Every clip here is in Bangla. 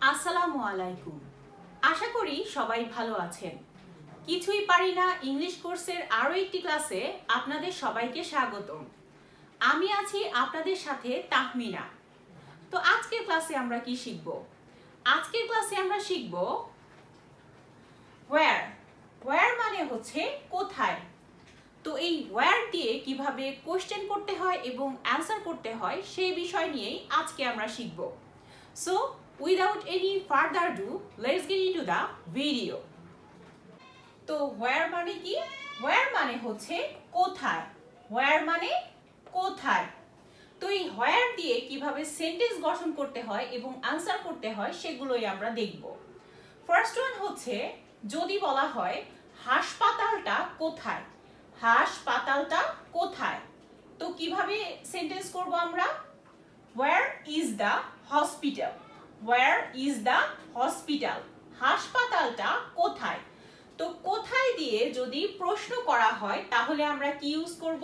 আসসালামু আলাইকুম। আশা করি সবাই ভালো আছেন। কিছুই পারি না ইংলিশ কোর্সের আরো একটি ক্লাসে আপনাদের সবাইকে স্বাগতম। আমি আছি আপনাদের সাথে তাহমিনা। তো আজকের ক্লাসে আমরা কি শিখব? আজকের ক্লাসে আমরা শিখব where। where মানে হচ্ছে কোথায়। তো এই where দিয়ে কিভাবে কোশ্চেন করতে হয় এবং অ্যানসার করতে হয় সেই বিষয় নিয়েই আজকে আমরা শিখব। So without any further ado, let's get into the video. তো where মানে কি? where মানে হচ্ছে কোথায়। where মানে কোথায়। তো এই where দিয়ে কিভাবে সেন্টেন্স গঠন করতে হয় এবং আনসার করতে হয় সেগুলোই আমরা দেখব। ফার্স্ট ওয়ান হচ্ছে যদি বলা হয় হাসপাতালটা কোথায়। হাসপাতালটা কোথায়? তো কিভাবে সেন্টেন্স করব আমরা? where is the hospital? where is the hospital? হাসপাতালটা কোথায়? তো কোথায় দিয়ে যদি প্রশ্ন করা হয় তাহলে আমরা কি ইউজ করব?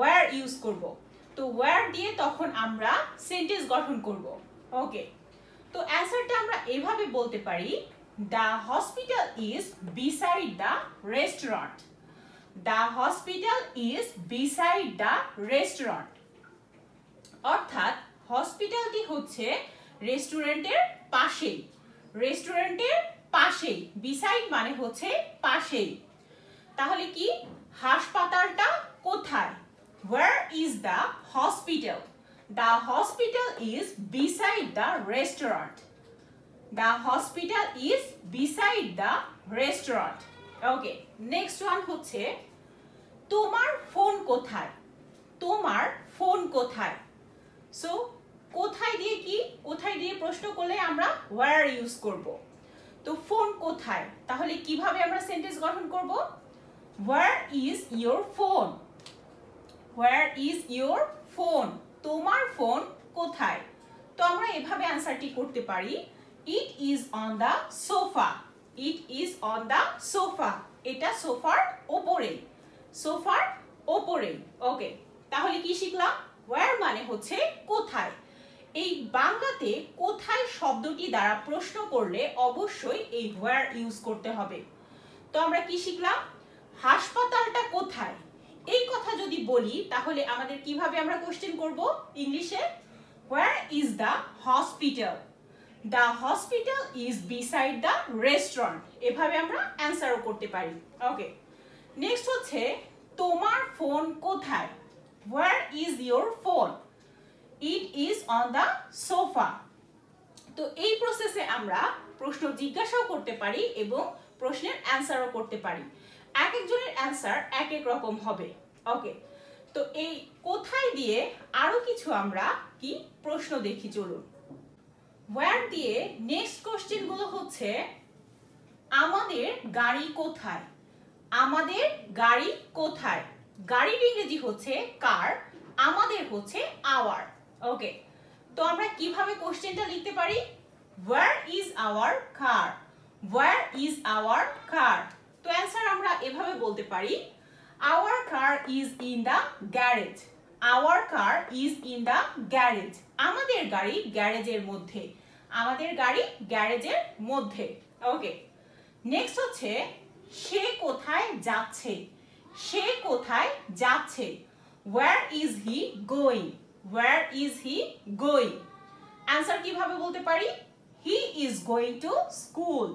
where ইউজ করব। তো where দিয়ে তখন আমরা সেন্টেন্স গঠন করব। ওকে, তো অ্যানসারটা আমরা এভাবে বলতে পারি, the hospital is beside the restaurant. the hospital is beside the restaurant. অর্থাৎ হসপিটালটি হচ্ছে রেস্টুরেন্টের পাশেই। রেস্টুরেন্টের পাশেই, বিসাইড মানে হচ্ছে পাশেই। তাহলে কি হাসপাতালটা কোথায়? where is the hospital? the hospital is beside the restaurant. the hospital is beside the restaurant. Okay, next one হচ্ছে তোমার ফোন কোথায়? তোমার ফোন কোথায়? সো কোথায় দিয়ে কি, কোথায় দিয়ে প্রশ্ন করলে আমরা where ইউজ করব। তো ফোন কোথায়, তাহলে কিভাবে আমরা সেন্টেন্স গঠন করব? where is your phone? where is your phone? তোমার ফোন কোথায়? তো আমরা এভাবে অ্যানসারটি করতে পারি, it is on the sofa. it is on the sofa. এটা সোফার উপরে, সোফার উপরে। ওকে, তাহলে কি শিখলাম? where মানে হচ্ছে কোথায়। এই বাংলাতে কোথায় শব্দটি দ্বারা প্রশ্ন করলে অবশ্যই এই where ইউজ করতে হবে। তো আমরা কি শিখলাম? হাসপাতালটা কোথায়, এই কথা যদি বলি তাহলে আমাদের কিভাবে আমরা কোশ্চেন করব ইংলিশে? where is the hospital? the hospital is beside the restaurant. এভাবে আমরা অ্যানসারও করতে পারি। ওকে, নেক্সট হচ্ছে তোমার ফোন কোথায়? where is your phone? it is on the sofa. তো এই প্রসেসে আমরা প্রশ্ন জিজ্ঞাসাও করতে পারি এবং প্রশ্নের অ্যানসারও করতে পারি। এক একজনের অ্যানসার এক এক রকম হবে। ওকে, তো এই কোথায় দিয়ে আরো কিছু আমরা কি প্রশ্ন দেখি, চলুন। where দিয়ে নেক্সট কোশ্চেন গুলো হচ্ছে আমাদের গাড়ি কোথায়? আমাদের গাড়ি কোথায়? গাড়ির ইংরেজি হচ্ছে কার, আমাদের হচ্ছে আওয়ার। ওকে, তো আমরা কিভাবে কোশ্চেনটা লিখতে পারি? where is our car? where is our car? তো অ্যানসার আমরা এভাবে বলতে পারি, our car is in the garage. our car is in the garage. আমাদের গাড়ি গ্যারেজের মধ্যে, আমাদের গাড়ি গ্যারেজের মধ্যে। ওকে, নেক্সট হচ্ছে সে কোথায় যাচ্ছে? সে কোথায় যাচ্ছে? where is he going? where is he going? Answer কিভাবে বলতে পারি? he is going to school.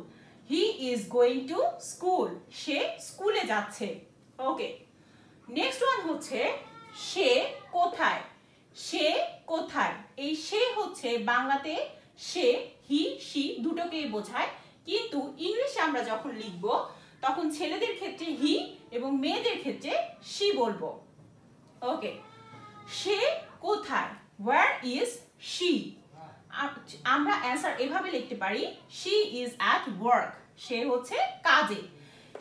he is going to school. সে স্কুলে যাচ্ছে। ওকে, নেক্সট ওয়ান হচ্ছে সে কোথায়? সে কোথায়? এই সে হচ্ছে বাংলাতে সে, হি, শি দুটোকেই বোঝায়, কিন্তু ইংলিশে আমরা যখন লিখব তখন ছেলেদের ক্ষেত্রে হি এবং মেয়েদের ক্ষেত্রে শি বলবো। ওকে, সে কোথায়? where is she? আমরা অ্যানসার এভাবে লিখতে পারি, she is at work. সে হচ্ছে কাজে,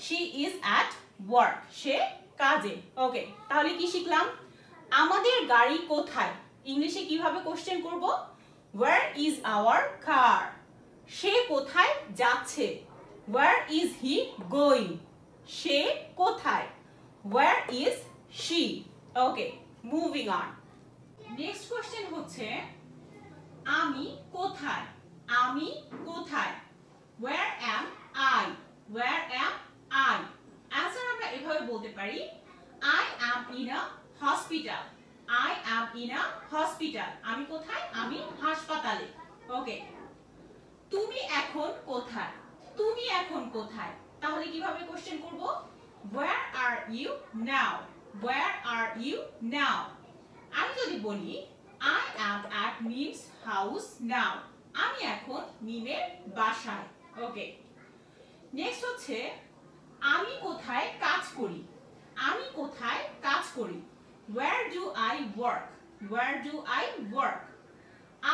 she is at work. সে কাজে। ওকে, তাহলে কি শিখলাম? আমাদের গাড়ি কোথায় ইংলিশে কিভাবে কোশ্চেন করব? where is our car? সে কোথায় যাচ্ছে? where is he going? সে কোথায়? where is she? Okay, moving on. Next question হচ্ছে আমি কোথায়? আমি হসপিটাল। আমি কোথায়? আমি হাসপাতালে। ওকে, তুমি এখন কোথায়? তুমি এখন কোথায়? তাহলে কিভাবে কোশ্চেন করব? Where are you now? Where are you now? আমি যদি বলি I am at Mim's house now, আমি এখন মিমের বাসায়। ওকে, নেক্সট হচ্ছে আমি কোথায় কাজ করি? আমি কোথায় কাজ করি? Where do I work? Where do I work?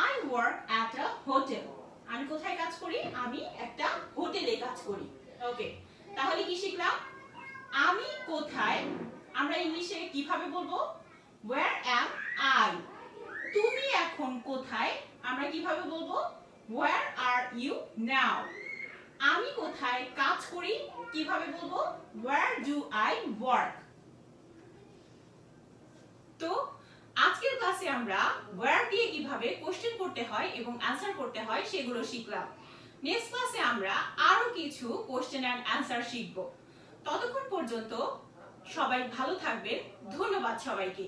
I work at a hotel. আমি কোথায় কাজ করি? আমি একটা হোটেলে কাজ করি। ওকে, তাহলে কি শিখলাম? আমি কোথায় আমরা ইংলিশে কিভাবে বলবো? Where am I? তুমি এখন কোথায় আমরা কিভাবে বলবো? Where are you now? আমি কোথায় কাজ করি কিভাবে বলবো? Where do I work? তো আজকের ক্লাসে আমরা where দিয়ে কিভাবে কোশ্চেন করতে হয় এবং অ্যানসার করতে হয় সেগুলো শিখলাম। নেক্সট ক্লাসে আমরা আরো কিছু কোশ্চেন এন্ড অ্যানসার শিখব। ততক্ষণ পর্যন্ত সবাই ভালো থাকবেন। ধন্যবাদ সবাইকে।